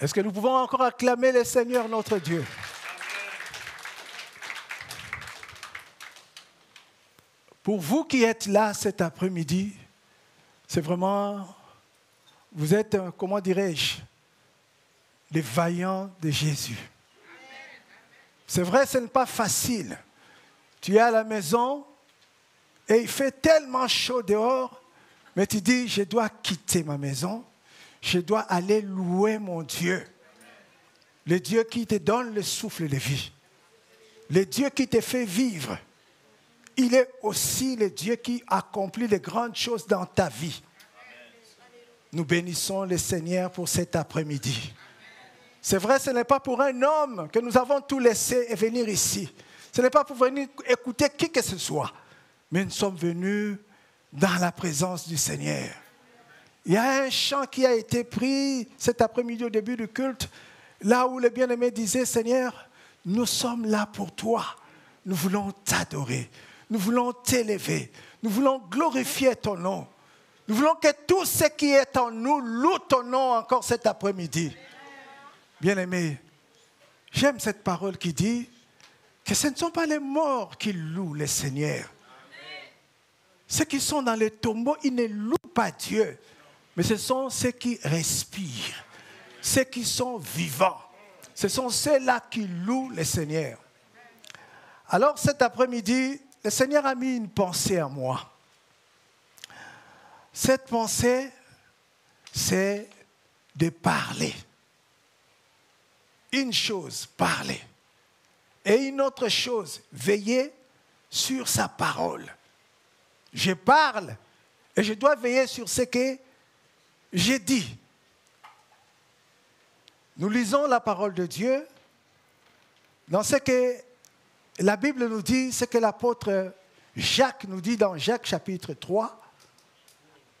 Est-ce que nous pouvons encore acclamer le Seigneur notre Dieu? Pour vous qui êtes là cet après-midi, c'est vraiment, vous êtes, comment dirais-je, les vaillants de Jésus. C'est vrai, ce n'est pas facile. Tu es à la maison et il fait tellement chaud dehors, mais tu dis, je dois quitter ma maison, je dois aller louer mon Dieu. Le Dieu qui te donne le souffle de vie. Le Dieu qui te fait vivre. Il est aussi le Dieu qui accomplit les grandes choses dans ta vie. Nous bénissons le Seigneur pour cet après-midi. C'est vrai, ce n'est pas pour un homme que nous avons tout laissé et venir ici. Ce n'est pas pour venir écouter qui que ce soit. Mais nous sommes venus dans la présence du Seigneur. Il y a un chant qui a été pris cet après-midi au début du culte, là où le bien-aimé disait, Seigneur, nous sommes là pour toi. Nous voulons t'adorer. Nous voulons t'élever. Nous voulons glorifier ton nom. Nous voulons que tout ce qui est en nous loue ton nom encore cet après-midi. Bien-aimé, j'aime cette parole qui dit que ce ne sont pas les morts qui louent le Seigneur. Ceux qui sont dans les tombeaux, ils ne louent pas Dieu. Mais ce sont ceux qui respirent, ceux qui sont vivants. Ce sont ceux-là qui louent le Seigneur. Alors cet après-midi, le Seigneur a mis une pensée à moi. Cette pensée, c'est de parler. Une chose, parler. Et une autre chose, veiller sur sa parole. Je parle et je dois veiller sur ce que j'ai dit. Nous lisons la parole de Dieu dans ce que la Bible nous dit, ce que l'apôtre Jacques nous dit dans Jacques chapitre 3.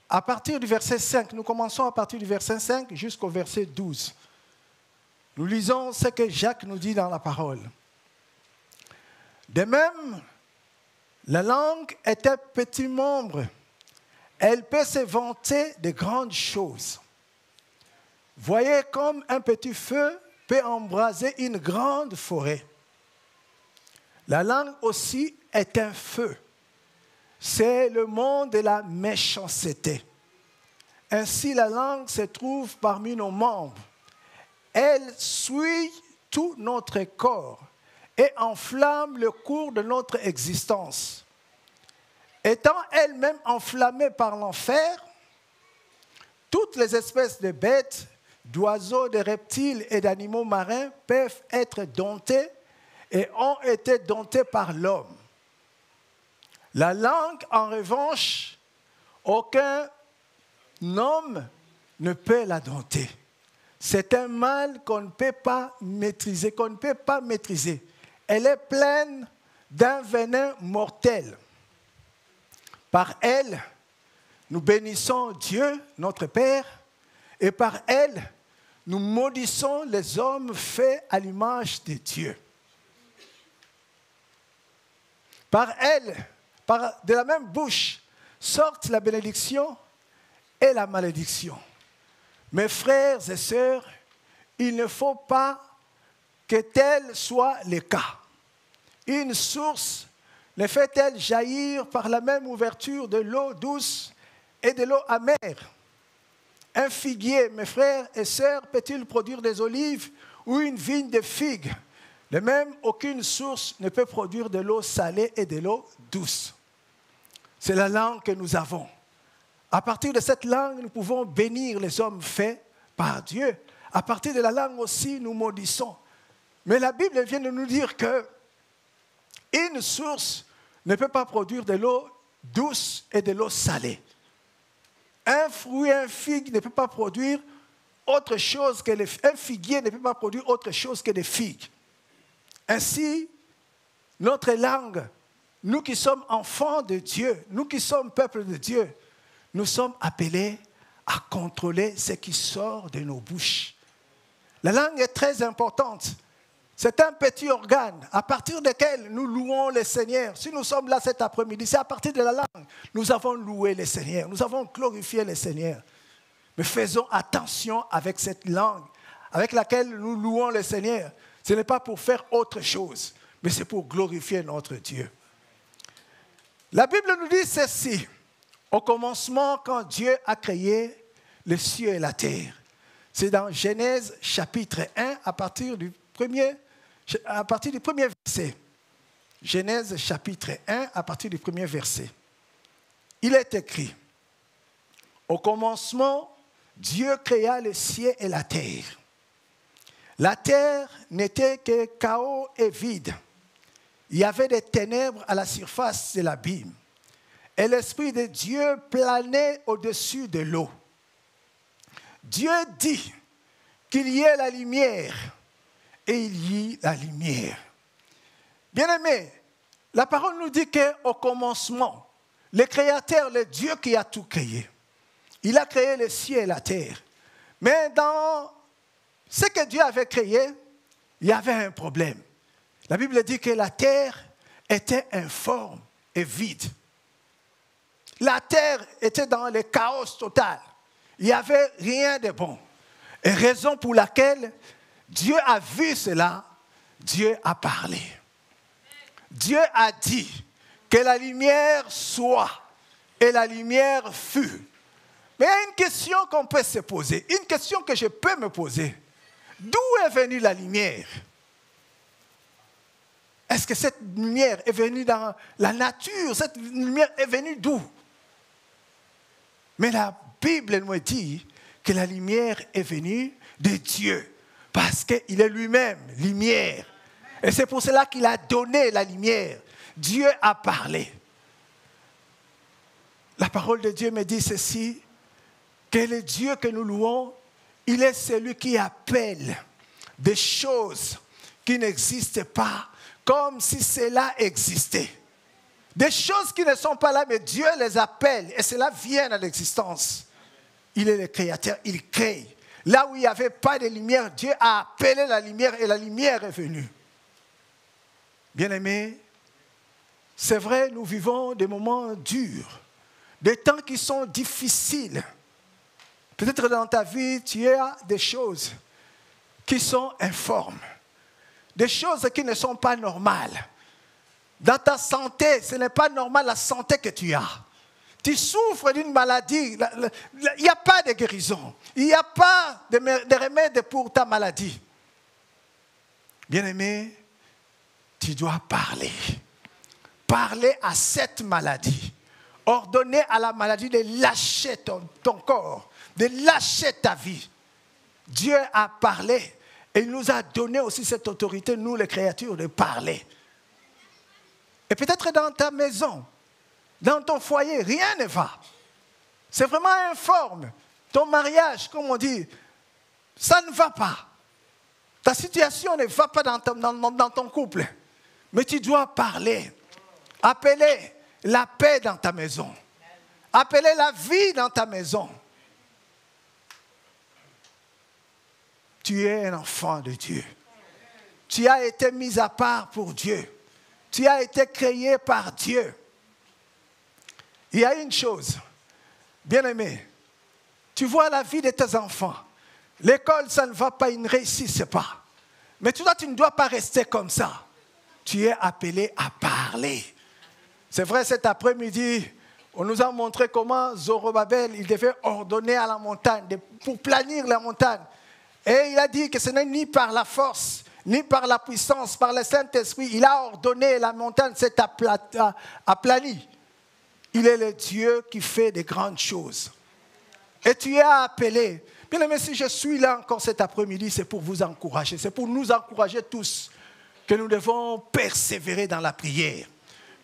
À partir du verset 5, nous commençons à partir du verset 5 jusqu'au verset 12. Nous lisons ce que Jacques nous dit dans la parole. De même, la langue est un petit membre. Elle peut se vanter de grandes choses. Voyez comme un petit feu peut embraser une grande forêt. La langue aussi est un feu. C'est le monde de la méchanceté. Ainsi, la langue se trouve parmi nos membres. Elle souille tout notre corps et enflamme le cours de notre existence. Étant elle-même enflammée par l'enfer, toutes les espèces de bêtes, d'oiseaux, de reptiles et d'animaux marins peuvent être domptées et ont été domptées par l'homme. La langue, en revanche, aucun homme ne peut la dompter. C'est un mal qu'on ne peut pas maîtriser, Elle est pleine d'un venin mortel. Par elle, nous bénissons Dieu, notre Père, et par elle, nous maudissons les hommes faits à l'image de Dieu. Par elle, de la même bouche, sortent la bénédiction et la malédiction. Mes frères et sœurs, il ne faut pas que tel soit le cas. Une source ne fait-elle jaillir par la même ouverture de l'eau douce et de l'eau amère? Un figuier, mes frères et sœurs, peut-il produire des olives ou une vigne de figues? De même, aucune source ne peut produire de l'eau salée et de l'eau douce. C'est la langue que nous avons. À partir de cette langue, nous pouvons bénir les hommes faits par Dieu. À partir de la langue aussi, nous maudissons. Mais la Bible vient de nous dire qu'une source ne peut pas produire de l'eau douce et de l'eau salée. Un fruit, un figue ne peut pas produire autre chose que un figuier ne peut pas produire autre chose que des figues. Ainsi, notre langue, nous qui sommes enfants de Dieu, nous qui sommes peuple de Dieu, nous sommes appelés à contrôler ce qui sort de nos bouches. La langue est très importante. C'est un petit organe à partir duquel nous louons le Seigneur. Si nous sommes là cet après-midi, c'est à partir de la langue. Nous avons loué le Seigneur, nous avons glorifié le Seigneur. Mais faisons attention avec cette langue, avec laquelle nous louons le Seigneur, ce n'est pas pour faire autre chose, mais c'est pour glorifier notre Dieu. La Bible nous dit ceci. Au commencement, quand Dieu a créé les cieux et la terre. C'est dans Genèse chapitre 1 à partir du premier verset. Genèse chapitre 1 à partir du premier verset. Il est écrit, au commencement, Dieu créa le ciel et la terre. La terre n'était que chaos et vide. Il y avait des ténèbres à la surface de l'abîme. Et l'Esprit de Dieu planait au-dessus de l'eau. Dieu dit qu'il y ait la lumière, et il y eut la lumière. Bien-aimés, la parole nous dit qu'au commencement, le Créateur, le Dieu qui a tout créé, il a créé le ciel et la terre. Mais dans ce que Dieu avait créé, il y avait un problème. La Bible dit que la terre était informe et vide. La terre était dans le chaos total. Il n'y avait rien de bon. Et raison pour laquelle Dieu a vu cela, Dieu a parlé. Dieu a dit que la lumière soit, et la lumière fut. Mais il y a une question qu'on peut se poser, une question que je peux me poser. D'où est venue la lumière? Est-ce que cette lumière est venue dans la nature? Cette lumière est venue d'où? Mais la Bible nous dit que la lumière est venue de Dieu, parce qu'il est lui-même lumière. Et c'est pour cela qu'il a donné la lumière. Dieu a parlé. La parole de Dieu me dit ceci, que le Dieu que nous louons, il est celui qui appelle des choses qui n'existent pas, comme si cela existait. Des choses qui ne sont pas là, mais Dieu les appelle et cela vient à l'existence. Il est le créateur, il crée. Là où il n'y avait pas de lumière, Dieu a appelé la lumière et la lumière est venue. Bien-aimés, c'est vrai, nous vivons des moments durs, des temps qui sont difficiles. Peut-être dans ta vie, tu as des choses qui sont informes, des choses qui ne sont pas normales. Dans ta santé, ce n'est pas normal la santé que tu as. Tu souffres d'une maladie, il n'y a pas de guérison, il n'y a pas de remède pour ta maladie. Bien-aimé, tu dois parler. Parler à cette maladie. Ordonner à la maladie de lâcher ton corps, de lâcher ta vie. Dieu a parlé et il nous a donné aussi cette autorité, nous les créatures, de parler. Et peut-être dans ta maison, dans ton foyer, rien ne va. C'est vraiment informe. Ton mariage, comme on dit, ça ne va pas. Ta situation ne va pas dans ton couple. Mais tu dois parler. Appeler la paix dans ta maison. Appeler la vie dans ta maison. Tu es un enfant de Dieu. Tu as été mis à part pour Dieu. Tu as été créé par Dieu. Il y a une chose, bien-aimé, tu vois la vie de tes enfants. L'école, ça ne va pas, ils ne réussissent pas. Mais toi, tu ne dois pas rester comme ça. Tu es appelé à parler. C'est vrai, cet après-midi, on nous a montré comment Zorobabel, il devait ordonner à la montagne, pour planir la montagne. Et il a dit que ce n'est ni par la force, ni par la puissance, par le Saint-Esprit. Il a ordonné, la montagne s'est aplanie. Il est le Dieu qui fait de grandes choses. Et tu es appelé. Bien aimé, si je suis là encore cet après-midi, c'est pour vous encourager. C'est pour nous encourager tous que nous devons persévérer dans la prière.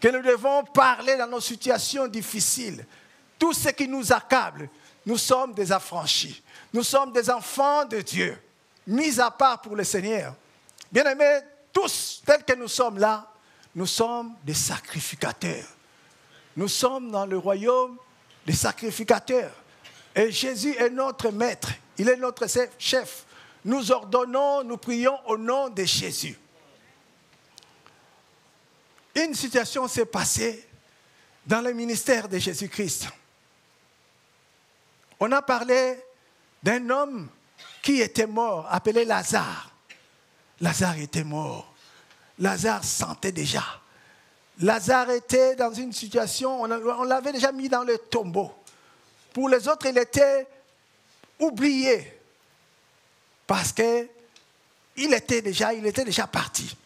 Que nous devons parler dans nos situations difficiles. Tout ce qui nous accable, nous sommes des affranchis. Nous sommes des enfants de Dieu, mis à part pour le Seigneur. Bien aimés, tous tels que nous sommes là, nous sommes des sacrificateurs. Nous sommes dans le royaume des sacrificateurs. Et Jésus est notre maître, il est notre chef. Nous ordonnons, nous prions au nom de Jésus. Une situation s'est passée dans le ministère de Jésus-Christ. On a parlé d'un homme qui qui était mort, appelé Lazare. Lazare était mort. Lazare sentait déjà. Lazare était dans une situation, on l'avait déjà mis dans le tombeau. Pour les autres, il était oublié. Parce qu'il était déjà parti.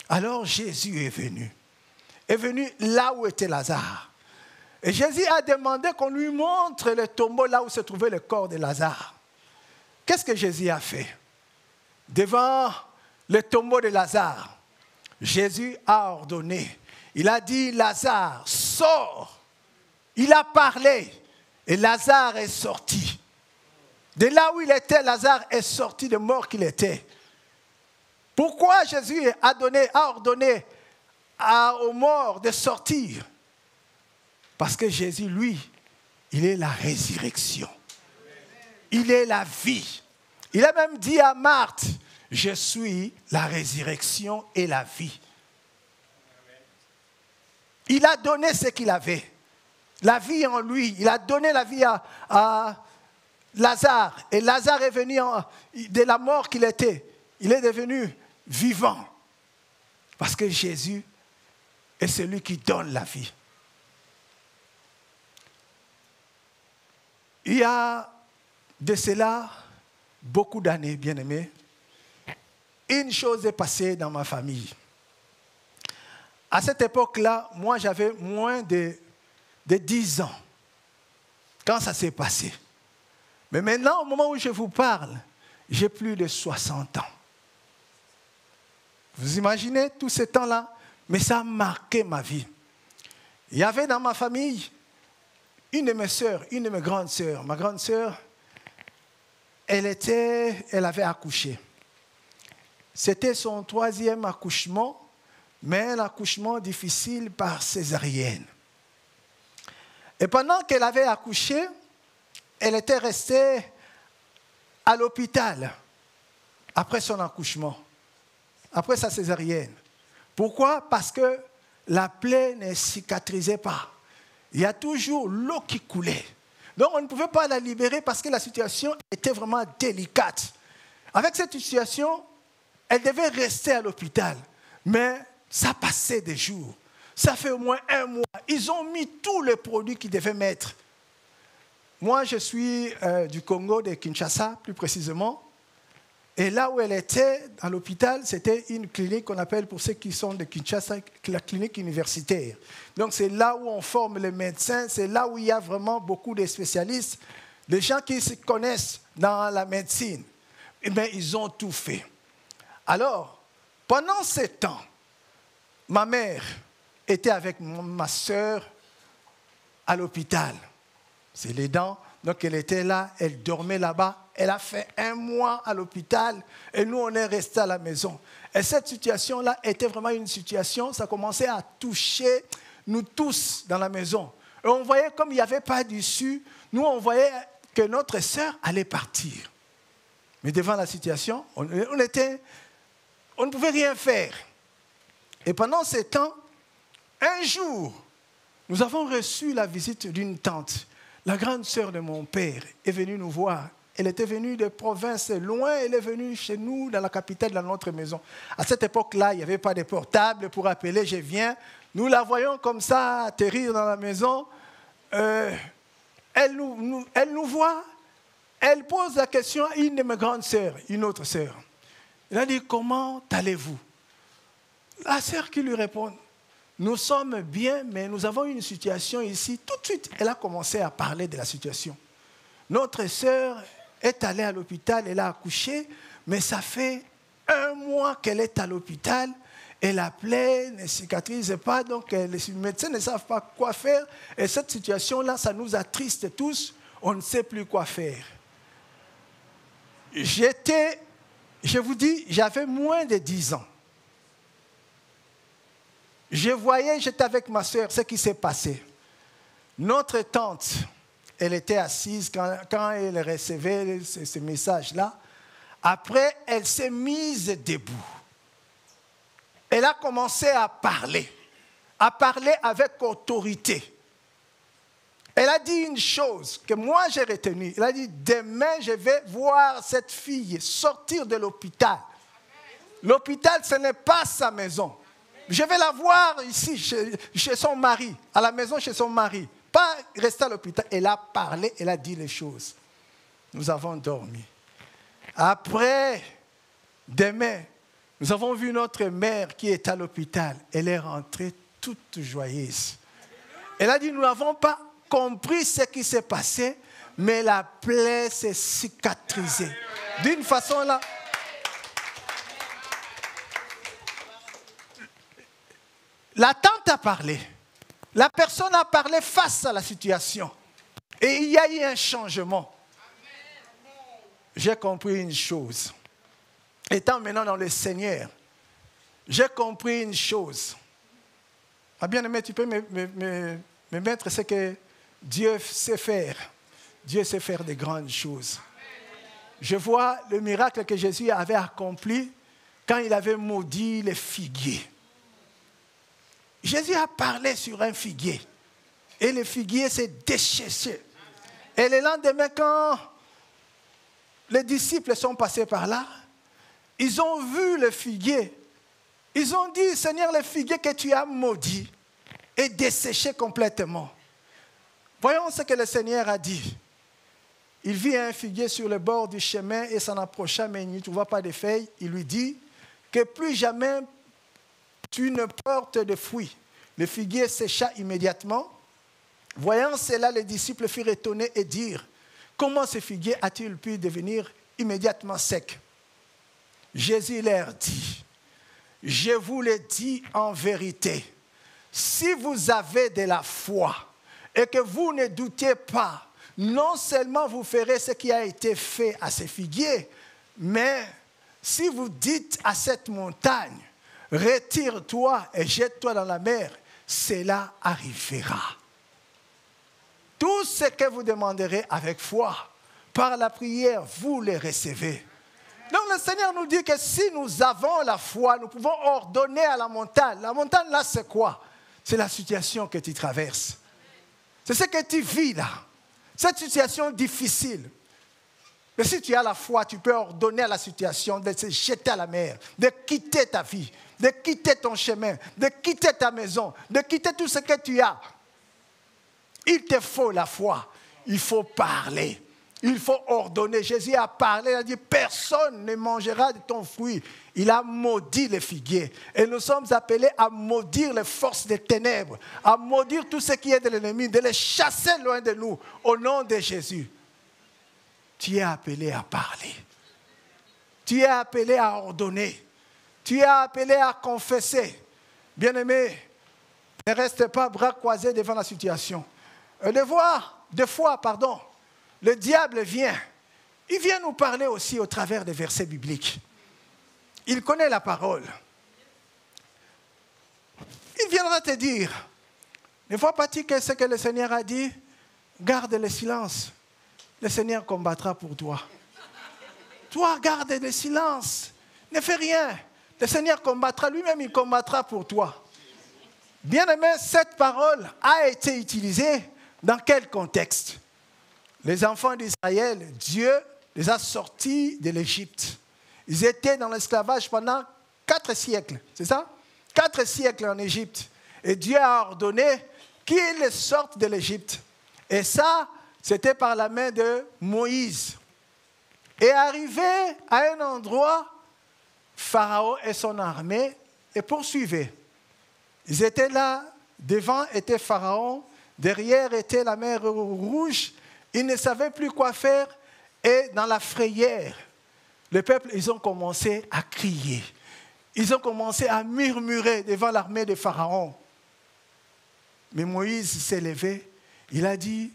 Alors Jésus est venu là où était Lazare. Et Jésus a demandé qu'on lui montre le tombeau là où se trouvait le corps de Lazare. Qu'est-ce que Jésus a fait? Devant le tombeau de Lazare, Jésus a ordonné. Il a dit, Lazare, sors. Il a parlé et Lazare est sorti. De là où il était, Lazare est sorti de mort qu'il était. Pourquoi Jésus a ordonné aux morts de sortir? Parce que Jésus, lui, il est la résurrection. Il est la vie. Il a même dit à Marthe, je suis la résurrection et la vie. Il a donné ce qu'il avait. La vie en lui. Il a donné la vie à Lazare. Et Lazare est venu de la mort qu'il était. Il est devenu vivant. Parce que Jésus est celui qui donne la vie. Il y a de cela beaucoup d'années, bien-aimés. Une chose est passée dans ma famille. À cette époque-là, moi, j'avais moins de 10 ans quand ça s'est passé. Mais maintenant, au moment où je vous parle, j'ai plus de 60 ans. Vous imaginez tout ce temps-là? Mais ça a marqué ma vie. Il y avait dans ma famille une de mes sœurs, une de mes grandes sœurs. Ma grande sœur, elle avait accouché. C'était son 3e accouchement, mais un accouchement difficile par césarienne. Et pendant qu'elle avait accouché, elle était restée à l'hôpital après son accouchement, après sa césarienne. Pourquoi? Parce que la plaie ne cicatrisait pas. Il y a toujours l'eau qui coulait. Donc on ne pouvait pas la libérer parce que la situation était vraiment délicate. Avec cette situation, elle devait rester à l'hôpital. Mais ça passait des jours. Ça fait au moins 1 mois. Ils ont mis tous les produits qu'ils devaient mettre. Moi, je suis du Congo, de Kinshasa, plus précisément. Et là où elle était, à l'hôpital, c'était une clinique qu'on appelle, pour ceux qui sont de Kinshasa, la clinique universitaire. Donc c'est là où on forme les médecins, c'est là où il y a vraiment beaucoup de spécialistes, des gens qui se connaissent dans la médecine. Eh bien, ils ont tout fait. Alors, pendant ce temps, ma mère était avec ma soeur à l'hôpital. C'est les dents. Donc elle était là, elle dormait là-bas. Elle a fait 1 mois à l'hôpital et nous, on est restés à la maison. Et cette situation-là était vraiment une situation, ça commençait à toucher nous tous dans la maison. Et on voyait comme il n'y avait pas d'issue, nous, on voyait que notre sœur allait partir. Mais devant la situation, on ne pouvait rien faire. Et pendant ce temps, un jour, nous avons reçu la visite d'une tante. La grande sœur de mon père est venue nous voir. Elle était venue de province loin, elle est venue chez nous, dans la capitale de notre maison. À cette époque-là, il n'y avait pas de portable pour appeler, je viens. Nous la voyons comme ça atterrir dans la maison. Elle nous voit, elle pose la question à une de mes grandes sœurs, une autre sœur. Elle a dit, comment allez-vous? La sœur qui lui répond, nous sommes bien, mais nous avons une situation ici. Tout de suite, elle a commencé à parler de la situation. Notre sœur est allée à l'hôpital, elle a accouché, mais ça fait 1 mois qu'elle est à l'hôpital et la plaie ne cicatrise pas, donc les médecins ne savent pas quoi faire. Et cette situation-là, ça nous attriste tous, on ne sait plus quoi faire. Je vous dis, j'avais moins de 10 ans. Je voyais, j'étais avec ma soeur, ce qui s'est passé. Notre tante, elle était assise quand elle recevait ce message-là. Après, elle s'est mise debout. Elle a commencé à parler avec autorité. Elle a dit une chose que moi j'ai retenue. Elle a dit, demain je vais voir cette fille sortir de l'hôpital. L'hôpital, ce n'est pas sa maison. Je vais la voir ici, chez son mari, à la maison chez son mari. Pas rester à l'hôpital. Elle a parlé, elle a dit les choses. Nous avons dormi. Après, demain, nous avons vu notre mère qui est à l'hôpital. Elle est rentrée toute joyeuse. Elle a dit, nous n'avons pas compris ce qui s'est passé, mais la plaie s'est cicatrisée. D'une façon là... La tante a parlé. La personne a parlé face à la situation. Et il y a eu un changement. J'ai compris une chose. Étant maintenant dans le Seigneur, j'ai compris une chose. Ma bien-aimée, tu peux me mettre ce que Dieu sait faire. Dieu sait faire de grandes choses. Je vois le miracle que Jésus avait accompli quand il avait maudit les figuiers. Jésus a parlé sur un figuier. Et le figuier s'est déchaissé. Et le lendemain, quand les disciples sont passés par là, ils ont vu le figuier. Ils ont dit, Seigneur, le figuier que tu as maudit est desséché complètement. Voyons ce que le Seigneur a dit. Il vit un figuier sur le bord du chemin et s'en approcha, mais il ne trouva pas de feuilles. Il lui dit que plus jamais tu ne portes de fruits. Le figuier sécha immédiatement. Voyant cela, les disciples furent étonnés et dirent, comment ce figuier a-t-il pu devenir immédiatement sec? Jésus leur dit, je vous le dis en vérité, si vous avez de la foi et que vous ne doutez pas, non seulement vous ferez ce qui a été fait à ce figuier, mais si vous dites à cette montagne, retire-toi et jette-toi dans la mer, cela arrivera. Tout ce que vous demanderez avec foi, par la prière, vous le recevez. Donc le Seigneur nous dit que si nous avons la foi, nous pouvons ordonner à la montagne. La montagne là, c'est quoi? C'est la situation que tu traverses. C'est ce que tu vis là. Cette situation difficile. Mais si tu as la foi, tu peux ordonner à la situation de se jeter à la mer, de quitter ta vie, de quitter ton chemin, de quitter ta maison, de quitter tout ce que tu as. Il te faut la foi. Il faut parler. Il faut ordonner. Jésus a parlé, il a dit, personne ne mangera de ton fruit. Il a maudit les figuiers. Et nous sommes appelés à maudire les forces des ténèbres, à maudire tout ce qui est de l'ennemi, de les chasser loin de nous, au nom de Jésus. Tu es appelé à parler. Tu es appelé à ordonner. Tu es appelé à confesser. Bien-aimé, ne reste pas bras croisés devant la situation. Des fois, le diable vient. Il vient nous parler aussi au travers des versets bibliques. Il connaît la parole. Il viendra te dire, ne vois pas-tu que ce que le Seigneur a dit? Garde le silence. Le Seigneur combattra pour toi. Toi, garde le silence. Ne fais rien. Le Seigneur combattra, lui-même il combattra pour toi. Bien-aimé, cette parole a été utilisée dans quel contexte? Les enfants d'Israël, Dieu les a sortis de l'Égypte. Ils étaient dans l'esclavage pendant 4 siècles, c'est ça? 4 siècles en Égypte. Et Dieu a ordonné qu'ils sortent de l'Égypte. Et ça, c'était par la main de Moïse. Et arrivé à un endroit, Pharaon et son armée les poursuivaient. Ils étaient là, devant était Pharaon, derrière était la mer Rouge. Ils ne savaient plus quoi faire et dans la frayeur, le peuple, ils ont commencé à crier. Ils ont commencé à murmurer devant l'armée de Pharaon. Mais Moïse s'est levé, il a dit,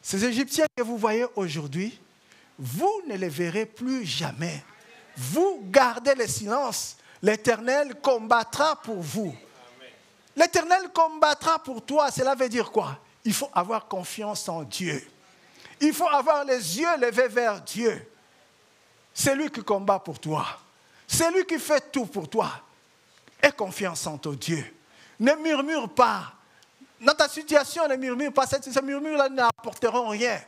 ces Égyptiens que vous voyez aujourd'hui, vous ne les verrez plus jamais. Vous gardez le silence. L'Éternel combattra pour vous. L'Éternel combattra pour toi. Cela veut dire quoi? Il faut avoir confiance en Dieu. Il faut avoir les yeux levés vers Dieu. C'est lui qui combat pour toi. C'est lui qui fait tout pour toi. Aie confiance en ton Dieu. Ne murmure pas. Dans ta situation, ne murmure pas. Ces murmures-là n'apporteront rien.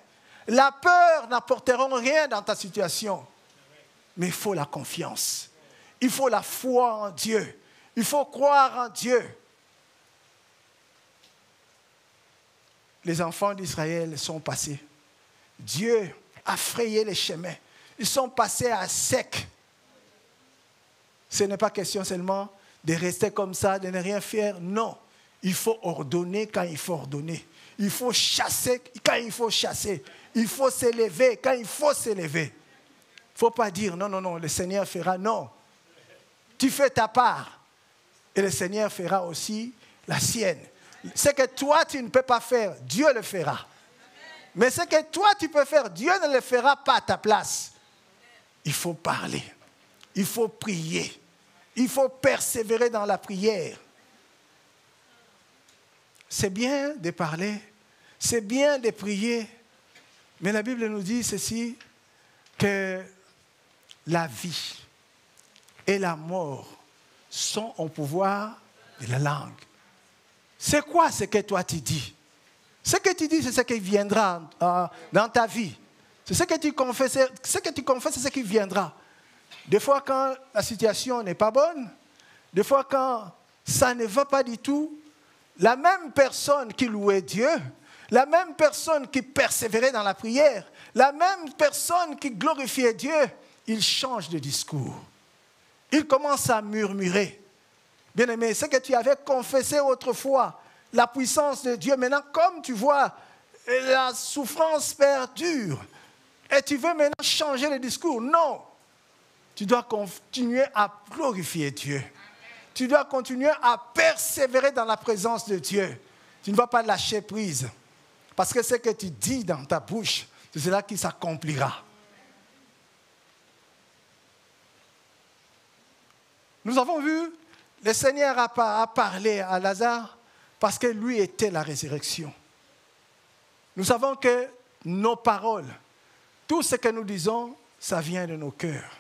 La peur n'apporteront rien dans ta situation. Mais il faut la confiance. Il faut la foi en Dieu. Il faut croire en Dieu. Les enfants d'Israël sont passés. Dieu a frayé les chemins. Ils sont passés à sec. Ce n'est pas question seulement de rester comme ça, de ne rien faire. Non, il faut ordonner quand il faut ordonner. Il faut chasser quand il faut chasser. Il faut s'élever quand il faut s'élever. Il ne faut pas dire non, non, non, le Seigneur fera. Non, tu fais ta part et le Seigneur fera aussi la sienne. Ce que toi, tu ne peux pas faire, Dieu le fera. Mais ce que toi, tu peux faire, Dieu ne le fera pas à ta place. Il faut parler. Il faut prier. Il faut persévérer dans la prière. C'est bien de parler. C'est bien de prier. Mais la Bible nous dit ceci, que la vie et la mort sont au pouvoir de la langue. C'est quoi ce que toi tu dis? Ce que tu dis, c'est ce qui viendra dans ta vie. C'est ce que tu confesses, c'est ce qui viendra. Des fois, quand la situation n'est pas bonne, des fois, quand ça ne va pas du tout, la même personne qui louait Dieu, la même personne qui persévérait dans la prière, la même personne qui glorifiait Dieu, il change de discours. Il commence à murmurer. Bien-aimé, ce que tu avais confessé autrefois, la puissance de Dieu, maintenant, comme tu vois, la souffrance perdure, et tu veux maintenant changer le discours. Non, tu dois continuer à glorifier Dieu. Tu dois continuer à persévérer dans la présence de Dieu. Tu ne vas pas lâcher prise. Parce que ce que tu dis dans ta bouche, c'est cela qui s'accomplira. Nous avons vu, le Seigneur a parlé à Lazare parce que lui était la résurrection. Nous savons que nos paroles, tout ce que nous disons, ça vient de nos cœurs.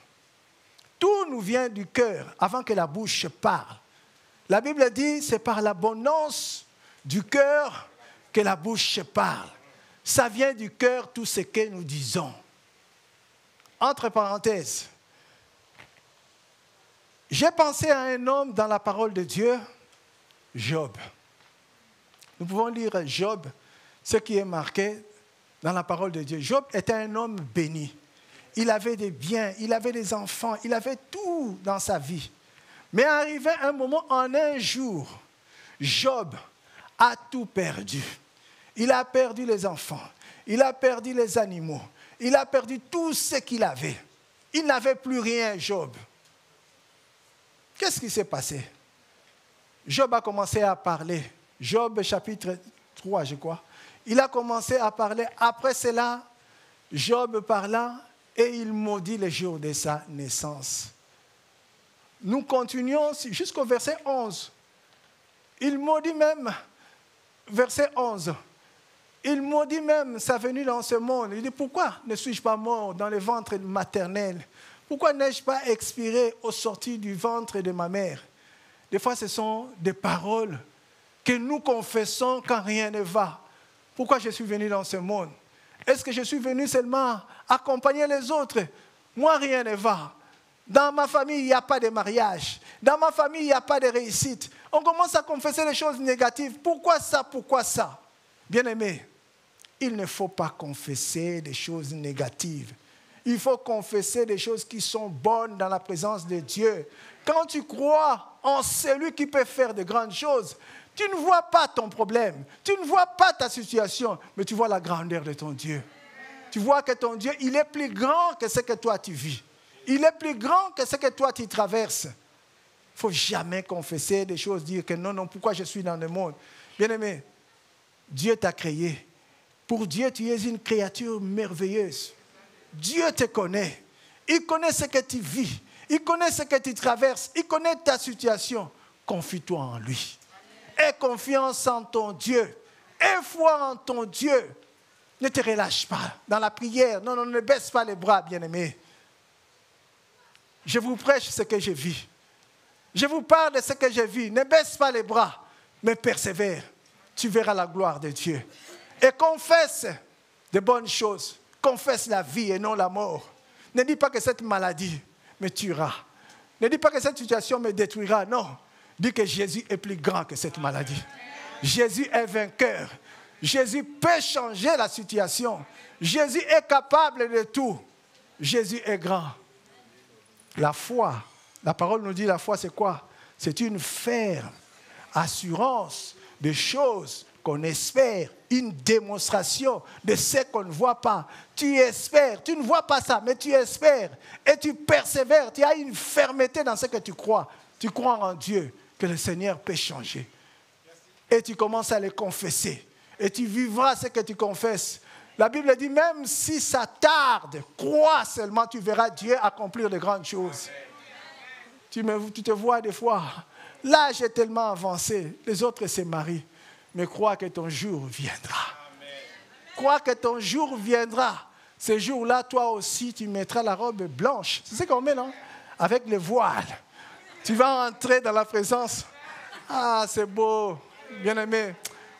Tout nous vient du cœur avant que la bouche parle. La Bible dit, c'est par l'abondance du cœur que la bouche parle. Ça vient du cœur tout ce que nous disons. Entre parenthèses, j'ai pensé à un homme dans la parole de Dieu, Job. Nous pouvons lire Job, ce qui est marqué dans la parole de Dieu. Job était un homme béni. Il avait des biens, il avait des enfants, il avait tout dans sa vie. Mais arrivé un moment, en un jour, Job a tout perdu. Il a perdu les enfants, il a perdu les animaux, il a perdu tout ce qu'il avait. Il n'avait plus rien, Job. Qu'est-ce qui s'est passé? Job a commencé à parler. Job chapitre 3, je crois. Il a commencé à parler. Après cela, Job parla et il maudit les jours de sa naissance. Nous continuons jusqu'au verset 11. Il maudit même, verset 11, il maudit même sa venue dans ce monde. Il dit, pourquoi ne suis-je pas mort dans le ventre maternel? Pourquoi n'ai-je pas expiré au sortir du ventre de ma mère? Des fois, ce sont des paroles que nous confessons quand rien ne va. Pourquoi je suis venu dans ce monde? Est-ce que je suis venu seulement accompagner les autres? Moi, rien ne va. Dans ma famille, il n'y a pas de mariage. Dans ma famille, il n'y a pas de réussite. On commence à confesser les choses négatives. Pourquoi ça? Pourquoi ça? Bien-aimé, il ne faut pas confesser des choses négatives. Il faut confesser des choses qui sont bonnes dans la présence de Dieu. Quand tu crois en celui qui peut faire de grandes choses, tu ne vois pas ton problème, tu ne vois pas ta situation, mais tu vois la grandeur de ton Dieu. Tu vois que ton Dieu, il est plus grand que ce que toi tu vis. Il est plus grand que ce que toi tu traverses. Il ne faut jamais confesser des choses, dire que non, non, pourquoi je suis dans le monde? Bien-aimé, Dieu t'a créé. Pour Dieu, tu es une créature merveilleuse. Dieu te connaît. Il connaît ce que tu vis. Il connaît ce que tu traverses. Il connaît ta situation. Confie-toi en lui. Aie confiance en ton Dieu. Aie foi en ton Dieu. Ne te relâche pas dans la prière. Non, non, ne baisse pas les bras, bien-aimé. Je vous prêche ce que je vis. Je vous parle de ce que je vis. Ne baisse pas les bras, mais persévère. tu verras la gloire de Dieu. Et confesse de bonnes choses. Confesse la vie et non la mort. Ne dis pas que cette maladie me tuera. Ne dis pas que cette situation me détruira. Non. Dis que Jésus est plus grand que cette maladie. Jésus est vainqueur. Jésus peut changer la situation. Jésus est capable de tout. Jésus est grand. La foi, la parole nous dit la foi c'est quoi? C'est une ferme assurance de choses qu'on espère, une démonstration de ce qu'on ne voit pas. Tu espères, tu ne vois pas ça, mais tu espères et tu persévères. Tu as une fermeté dans ce que tu crois. Tu crois en Dieu, que le Seigneur peut changer. Et tu commences à le confesser. Et tu vivras ce que tu confesses. La Bible dit, même si ça tarde, crois seulement, tu verras Dieu accomplir de grandes choses. Tu te vois des fois, l'âge est tellement avancé, les autres se marient. Mais crois que ton jour viendra. Crois que ton jour viendra. Ce jour-là, toi aussi, tu mettras la robe blanche. C'est ce qu'on met, non? Avec le voile. Tu vas entrer dans la présence. Ah, c'est beau. Bien-aimé.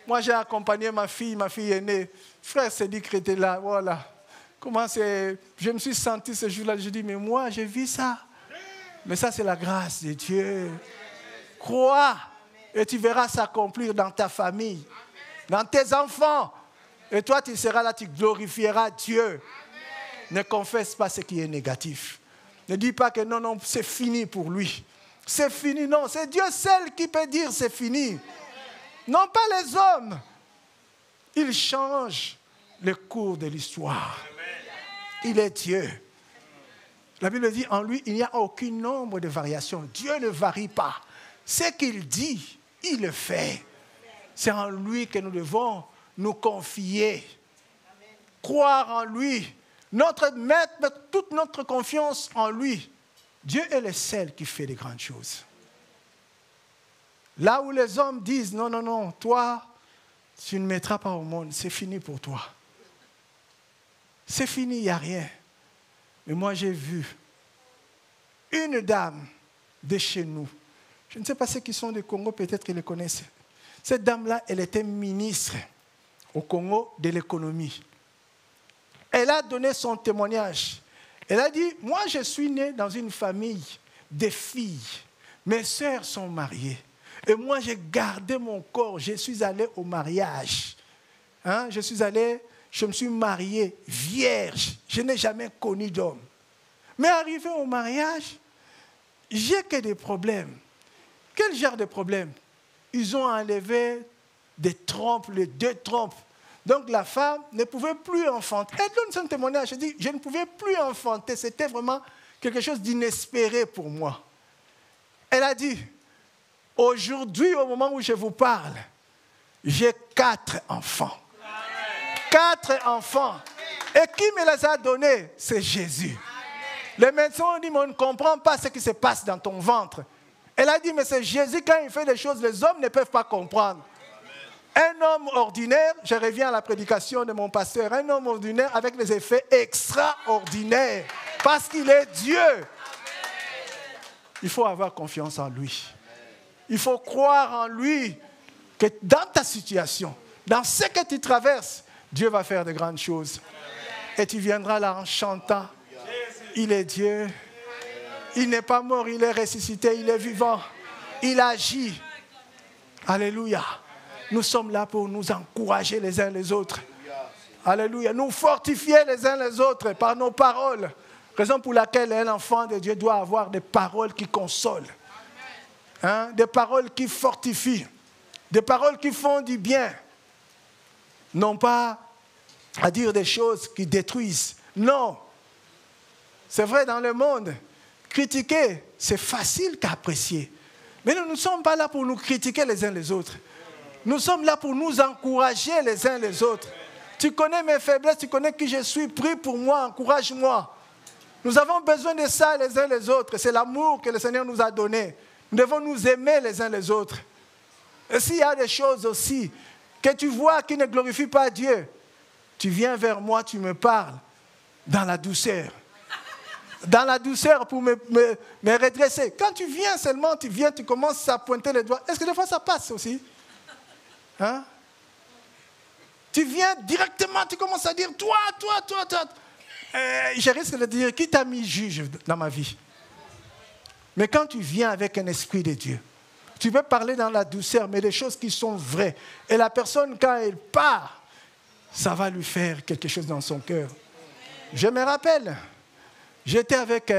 Moi, j'ai accompagné ma fille aînée. Frère Cédric était là. Voilà. Comment c'est... Je me suis senti ce jour-là. Je dis, mais moi, j'ai vu ça. Mais ça, c'est la grâce de Dieu. Crois. Et tu verras s'accomplir dans ta famille, dans tes enfants. Et toi, tu seras là, tu glorifieras Dieu. Amen. Ne confesse pas ce qui est négatif. Ne dis pas que non, c'est fini pour lui. C'est fini, non. C'est Dieu seul qui peut dire c'est fini. Non pas les hommes. Il change le cours de l'histoire. Il est Dieu. La Bible dit, en lui, il n'y a aucun nombre de variations. Dieu ne varie pas. Ce qu'il dit, il le fait. C'est en lui que nous devons nous confier. Croire en lui. Mettre toute notre confiance en lui. Dieu est le seul qui fait de grandes choses. Là où les hommes disent, non, toi, tu ne mettras pas au monde, c'est fini pour toi. C'est fini, il n'y a rien. Mais moi, j'ai vu une dame de chez nous. Je ne sais pas ceux qui sont du Congo, peut-être qu'ils le connaissent. Cette dame-là, elle était ministre au Congo de l'économie. Elle a donné son témoignage. Elle a dit, moi je suis née dans une famille de filles. Mes sœurs sont mariées. Et moi j'ai gardé mon corps. Je suis allée au mariage. Je me suis mariée vierge. Je n'ai jamais connu d'homme. Mais arrivé au mariage, j'ai que des problèmes. Quel genre de problème? Ils ont enlevé des trompes, les 2 trompes. Donc la femme ne pouvait plus enfanter. Elle donne son témoignage. Elle dit, je ne pouvais plus enfanter. C'était vraiment quelque chose d'inespéré pour moi. Elle a dit, aujourd'hui, au moment où je vous parle, j'ai 4 enfants. 4 enfants. Et qui me les a donnés? C'est Jésus. Les médecins ont dit, mais on ne comprend pas ce qui se passe dans ton ventre. Elle a dit, mais c'est Jésus, quand il fait des choses, les hommes ne peuvent pas comprendre. Un homme ordinaire, je reviens à la prédication de mon pasteur, un homme ordinaire avec des effets extraordinaires, parce qu'il est Dieu. Il faut avoir confiance en lui. Il faut croire en lui, que dans ta situation, dans ce que tu traverses, Dieu va faire de grandes choses. Et tu viendras là en chantant, il est Dieu. Il n'est pas mort, il est ressuscité, il est vivant. Il agit. Alléluia. Nous sommes là pour nous encourager les uns les autres. Alléluia. Nous fortifier les uns les autres par nos paroles. Raison pour laquelle un enfant de Dieu doit avoir des paroles qui consolent. Des paroles qui fortifient. Des paroles qui font du bien. Non pas à dire des choses qui détruisent. Non. C'est vrai dans le monde. Critiquer, c'est facile qu'apprécier. Mais nous ne sommes pas là pour nous critiquer les uns les autres. Nous sommes là pour nous encourager les uns les autres. Tu connais mes faiblesses, tu connais qui je suis, prie pour moi, encourage-moi. Nous avons besoin de ça les uns les autres. C'est l'amour que le Seigneur nous a donné. Nous devons nous aimer les uns les autres. Et s'il y a des choses aussi que tu vois qui ne glorifient pas Dieu, tu viens vers moi, tu me parles dans la douceur. Dans la douceur pour me redresser. Quand tu viens seulement, tu commences à pointer les doigts. Est-ce que des fois ça passe aussi? Tu viens directement, tu commences à dire, toi. Je risque de dire, qui t'a mis juge dans ma vie? Mais quand tu viens avec un esprit de Dieu, tu peux parler dans la douceur, mais des choses qui sont vraies. Et la personne, quand elle part, ça va lui faire quelque chose dans son cœur. Je me rappelle, j'étais avec,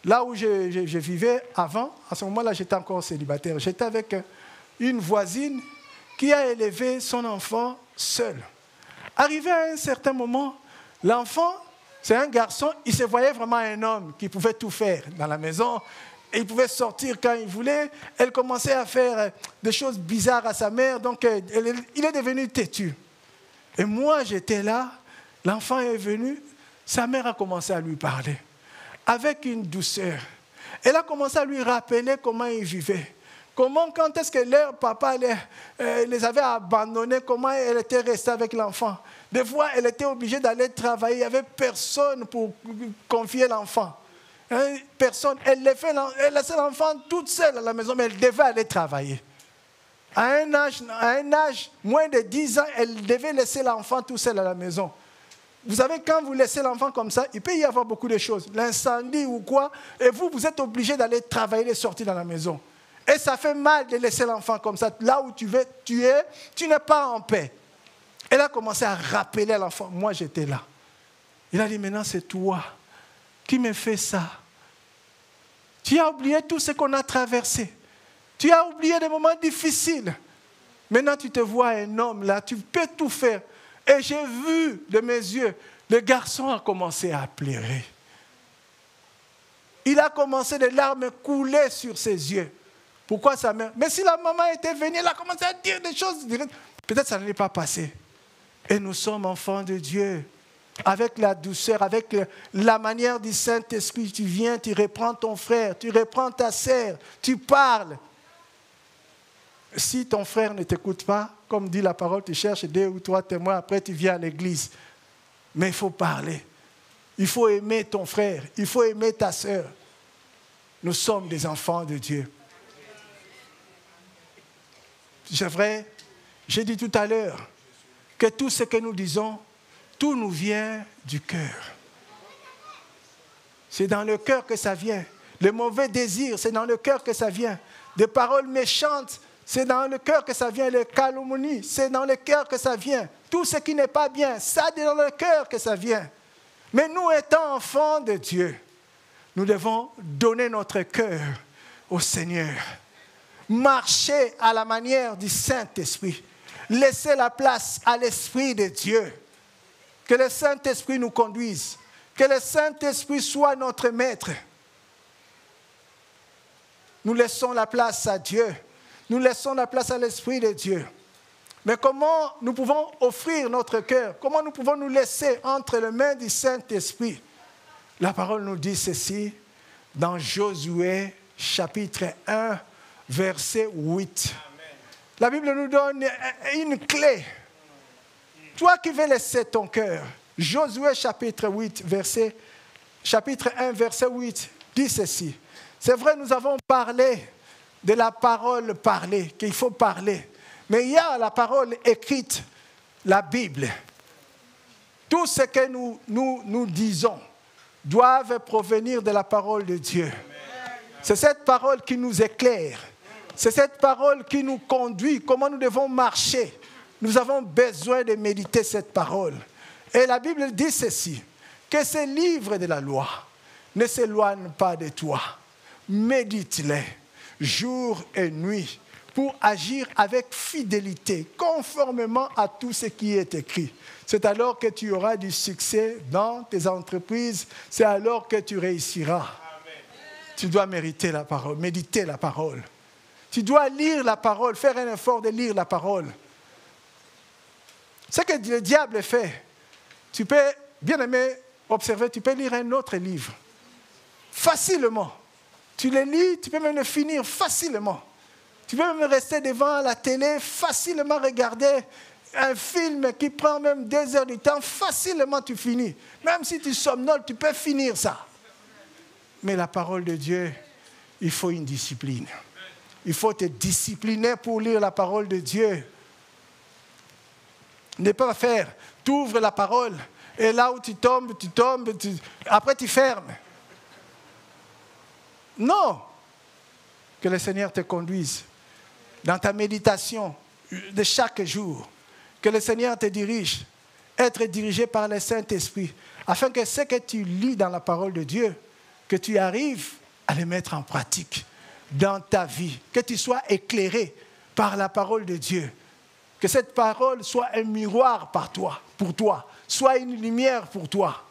là où je vivais avant, à ce moment-là, j'étais encore célibataire. J'étais avec une voisine qui a élevé son enfant seul. Arrivé à un certain moment, l'enfant, c'est un garçon, il se voyait vraiment un homme qui pouvait tout faire dans la maison. Et il pouvait sortir quand il voulait. Elle commençait à faire des choses bizarres à sa mère, donc il est devenu têtu. Et moi, j'étais là, l'enfant est venu, sa mère a commencé à lui parler, avec une douceur. Elle a commencé à lui rappeler comment il vivait. Comment, quand est-ce que leur papa les avait abandonnés, comment elle était restée avec l'enfant. Des fois, elle était obligée d'aller travailler, il n'y avait personne pour confier l'enfant. Personne, elle laissait l'enfant toute seule à la maison, mais elle devait aller travailler. À un âge, moins de 10 ans, elle devait laisser l'enfant tout seul à la maison. Vous savez, quand vous laissez l'enfant comme ça, il peut y avoir beaucoup de choses. L'incendie ou quoi, et vous êtes obligé d'aller travailler et sortir dans la maison. Et ça fait mal de laisser l'enfant comme ça. Là où tu n'es pas en paix. Elle a commencé à rappeler à l'enfant. Moi, j'étais là. Il a dit, maintenant, c'est toi qui me fais ça. Tu as oublié tout ce qu'on a traversé. Tu as oublié des moments difficiles. Maintenant, tu te vois un homme là, tu peux tout faire. Et j'ai vu de mes yeux, le garçon a commencé à pleurer. Il a commencé, des larmes couler sur ses yeux. Pourquoi sa mère? Mais si la maman était venue, elle a commencé à dire des choses. Peut-être ça n'allait pas passer. Et nous sommes enfants de Dieu. Avec la douceur, avec la manière du Saint-Esprit, tu viens, tu reprends ton frère, tu reprends ta sœur, tu parles. Si ton frère ne t'écoute pas, comme dit la parole, tu cherches 2 ou 3 témoins, après tu viens à l'église. Mais il faut parler. Il faut aimer ton frère, il faut aimer ta sœur. Nous sommes des enfants de Dieu. C'est vrai, j'ai dit tout à l'heure que tout ce que nous disons, tout nous vient du cœur. C'est dans le cœur que ça vient. Les mauvais désirs, c'est dans le cœur que ça vient. Des paroles méchantes, c'est dans le cœur que ça vient. Les calomnies, c'est dans le cœur que ça vient. Tout ce qui n'est pas bien, ça c'est dans le cœur que ça vient. Mais nous étant enfants de Dieu, nous devons donner notre cœur au Seigneur. Marcher à la manière du Saint-Esprit. Laisser la place à l'Esprit de Dieu. Que le Saint-Esprit nous conduise. Que le Saint-Esprit soit notre maître. Nous laissons la place à Dieu. Nous laissons la place à l'Esprit de Dieu. Mais comment nous pouvons offrir notre cœur? Comment nous pouvons nous laisser entre les mains du Saint-Esprit? La parole nous dit ceci dans Josué chapitre 1, verset 8. Amen. La Bible nous donne une clé. Toi qui veux laisser ton cœur, Josué chapitre 1, verset 8, dit ceci. C'est vrai, nous avons parlé de la parole parlée, qu'il faut parler. Mais il y a la parole écrite, la Bible. Tout ce que nous disons doit provenir de la parole de Dieu. C'est cette parole qui nous éclaire. C'est cette parole qui nous conduit, comment nous devons marcher. Nous avons besoin de méditer cette parole. Et la Bible dit ceci, que ces livres de la loi ne s'éloignent pas de toi. Médite-les jour et nuit pour agir avec fidélité, conformément à tout ce qui est écrit. C'est alors que tu auras du succès dans tes entreprises. C'est alors que tu réussiras. Amen. Tu dois mériter la parole, méditer la parole. Tu dois lire la parole, faire un effort de lire la parole. Ce que le diable fait, tu peux, bien aimé, observer, tu peux lire un autre livre. Facilement. Tu le lis, tu peux même le finir facilement. Tu peux même rester devant la télé, facilement regarder un film qui prend même 2 heures du temps, facilement tu finis. Même si tu somnoles, tu peux finir ça. Mais la parole de Dieu, il faut une discipline. Il faut te discipliner pour lire la parole de Dieu. ne pas faire. Tu ouvres la parole et là où tu tombes, après tu fermes. Non. Que le Seigneur te conduise dans ta méditation de chaque jour. Que le Seigneur te dirige. Être dirigé par le Saint-Esprit. Afin que ce que tu lis dans la parole de Dieu, que tu arrives à le mettre en pratique dans ta vie. Que tu sois éclairé par la parole de Dieu. Que cette parole soit un miroir pour toi. Soit une lumière pour toi.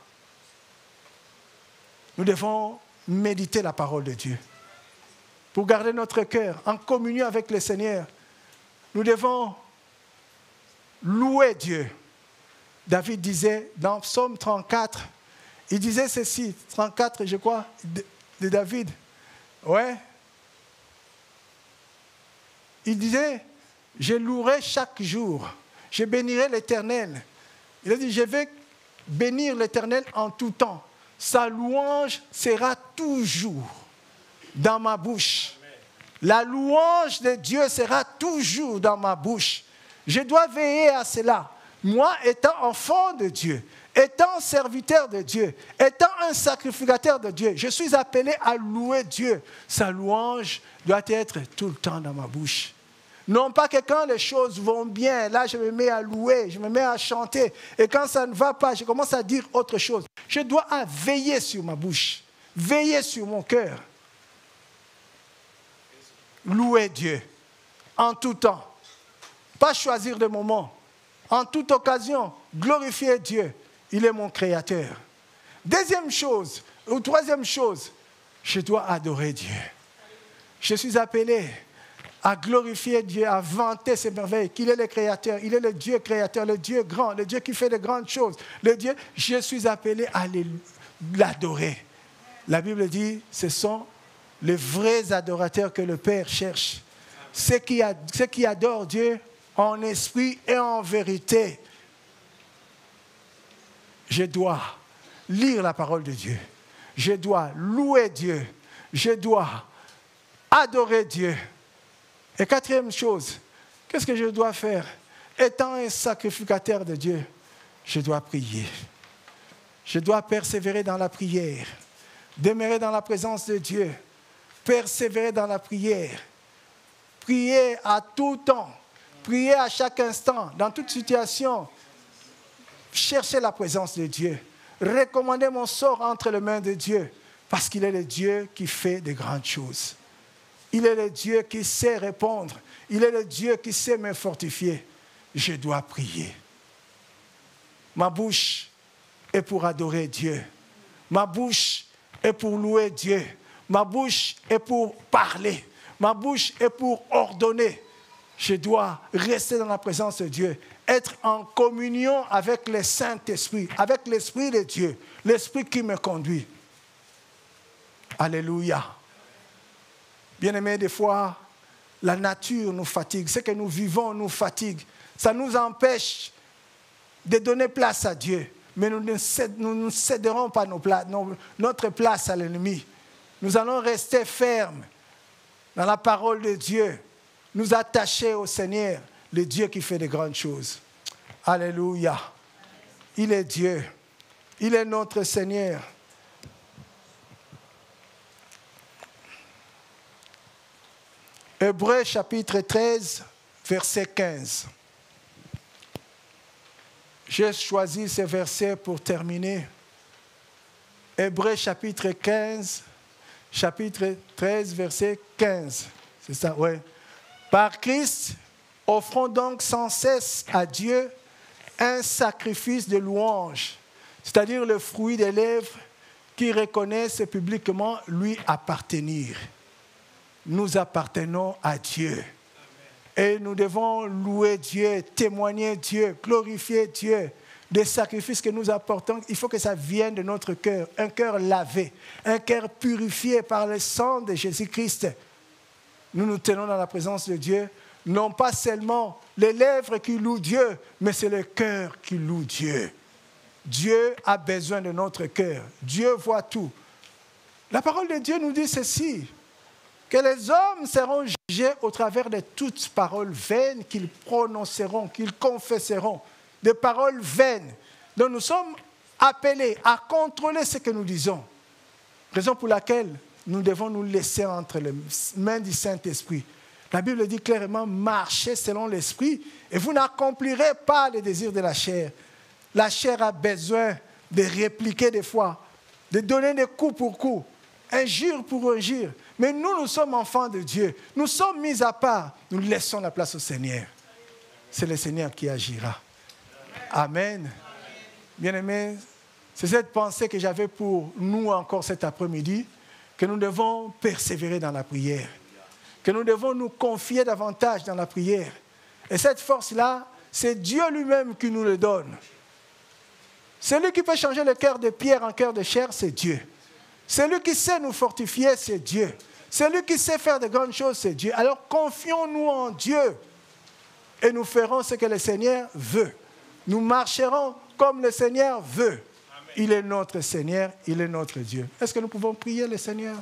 Nous devons méditer la parole de Dieu. Pour garder notre cœur en communion avec le Seigneur, nous devons louer Dieu. David disait dans Psaume 34, il disait ceci, 34 je crois, de David. Ouais. Il disait, je louerai chaque jour, je bénirai l'Éternel. Il a dit, je vais bénir l'Éternel en tout temps. Sa louange sera toujours dans ma bouche. La louange de Dieu sera toujours dans ma bouche. Je dois veiller à cela. Moi, étant enfant de Dieu, étant serviteur de Dieu, étant un sacrificateur de Dieu, je suis appelé à louer Dieu. Sa louange doit être tout le temps dans ma bouche. Non pas que quand les choses vont bien, là je me mets à louer, je me mets à chanter. Et quand ça ne va pas, je commence à dire autre chose. Je dois veiller sur ma bouche, veiller sur mon cœur. Louer Dieu en tout temps. Pas choisir de moment. En toute occasion, glorifier Dieu. Il est mon créateur. Deuxième chose, ou troisième chose, je dois adorer Dieu. Je suis appelé à glorifier Dieu, à vanter ses merveilles, qu'il est le créateur, il est le Dieu créateur, le Dieu grand, le Dieu qui fait de grandes choses. Le Dieu, je suis appelé à l'adorer. La Bible dit, ce sont les vrais adorateurs que le Père cherche. Ceux qui adorent Dieu en esprit et en vérité. Je dois lire la parole de Dieu. Je dois louer Dieu. Je dois adorer Dieu. Et quatrième chose, qu'est-ce que je dois faire? Étant un sacrificateur de Dieu, je dois prier. Je dois persévérer dans la prière. Demeurer dans la présence de Dieu. Persévérer dans la prière. Prier à tout temps. Prier à chaque instant, dans toute situation. Chercher la présence de Dieu. Recommander mon sort entre les mains de Dieu. Parce qu'il est le Dieu qui fait de grandes choses. Il est le Dieu qui sait répondre. Il est le Dieu qui sait me fortifier. Je dois prier. Ma bouche est pour adorer Dieu. Ma bouche est pour louer Dieu. Ma bouche est pour parler. Ma bouche est pour ordonner. Je dois rester dans la présence de Dieu. Être en communion avec le Saint-Esprit, avec l'Esprit de Dieu. L'Esprit qui me conduit. Alléluia. Bien-aimés, des fois, la nature nous fatigue. Ce que nous vivons nous fatigue. Ça nous empêche de donner place à Dieu. Mais nous ne céderons pas notre place à l'ennemi. Nous allons rester fermes dans la parole de Dieu. Nous attacher au Seigneur, le Dieu qui fait de grandes choses. Alléluia. Il est Dieu. Il est notre Seigneur. Hébreux chapitre 13, verset 15. J'ai choisi ce verset pour terminer. Hébreux chapitre 13, verset 15. C'est ça, oui. Par Christ, offrons donc sans cesse à Dieu un sacrifice de louange, c'est-à-dire le fruit des lèvres qui reconnaissent publiquement lui appartenir. Nous appartenons à Dieu. Et nous devons louer Dieu, témoigner Dieu, glorifier Dieu. Des sacrifices que nous apportons, il faut que ça vienne de notre cœur. Un cœur lavé, un cœur purifié par le sang de Jésus-Christ. Nous nous tenons dans la présence de Dieu. Non pas seulement les lèvres qui louent Dieu, mais c'est le cœur qui loue Dieu. Dieu a besoin de notre cœur. Dieu voit tout. La parole de Dieu nous dit ceci, que les hommes seront jugés au travers de toutes paroles vaines qu'ils prononceront, qu'ils confesseront. de paroles vaines. Donc nous sommes appelés à contrôler ce que nous disons. Raison pour laquelle nous devons nous laisser entre les mains du Saint-Esprit. La Bible dit clairement, marchez selon l'Esprit et vous n'accomplirez pas les désirs de la chair. La chair a besoin de répliquer des fois, de donner des coups pour coups, injure pour injure. Mais nous sommes enfants de Dieu. Nous sommes mis à part. Nous laissons la place au Seigneur. C'est le Seigneur qui agira. Amen. Bien-aimés, c'est cette pensée que j'avais pour nous encore cet après-midi, que nous devons persévérer dans la prière, que nous devons nous confier davantage dans la prière. Et cette force-là, c'est Dieu lui-même qui nous le donne. Celui qui peut changer le cœur de pierre en cœur de chair, c'est Dieu. Celui qui sait nous fortifier, c'est Dieu. Celui qui sait faire de grandes choses, c'est Dieu. Alors confions-nous en Dieu et nous ferons ce que le Seigneur veut. Nous marcherons comme le Seigneur veut. Il est notre Seigneur, il est notre Dieu. Est-ce que nous pouvons prier le Seigneur ?